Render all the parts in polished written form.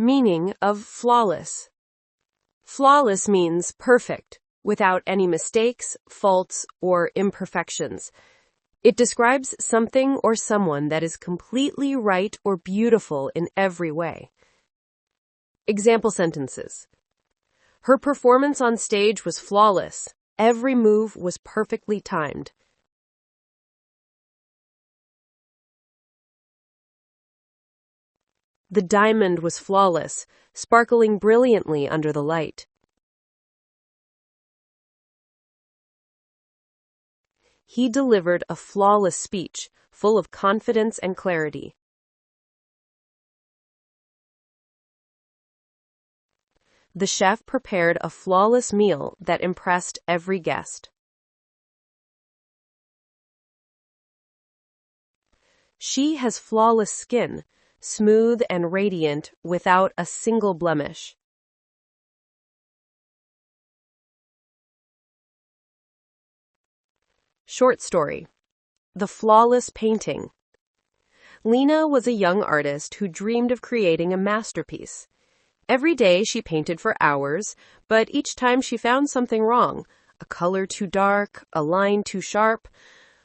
Meaning of flawless. Flawless means perfect, without any mistakes, faults, or imperfections. It describes something or someone that is completely right or beautiful in every way. Example sentences. Her performance on stage was flawless. Every move was perfectly timed. The diamond was flawless, sparkling brilliantly under the light. He delivered a flawless speech, full of confidence and clarity. The chef prepared a flawless meal that impressed every guest. She has flawless skin, smooth and radiant without a single blemish. Short story. The Flawless Painting. Lena was a young artist who dreamed of creating a masterpiece. Every day she painted for hours, but each time she found something wrong, a color too dark, a line too sharp.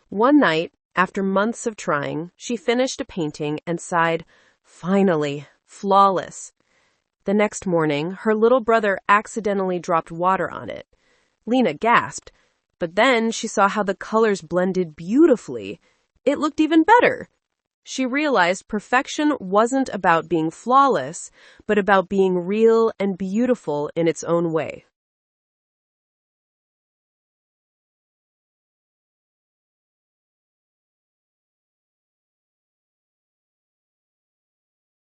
One night, after months of trying, she finished a painting and sighed, "Finally, flawless." The next morning, her little brother accidentally dropped water on it. Lena gasped, but then she saw how the colors blended beautifully. It looked even better. She realized perfection wasn't about being flawless, but about being real and beautiful in its own way.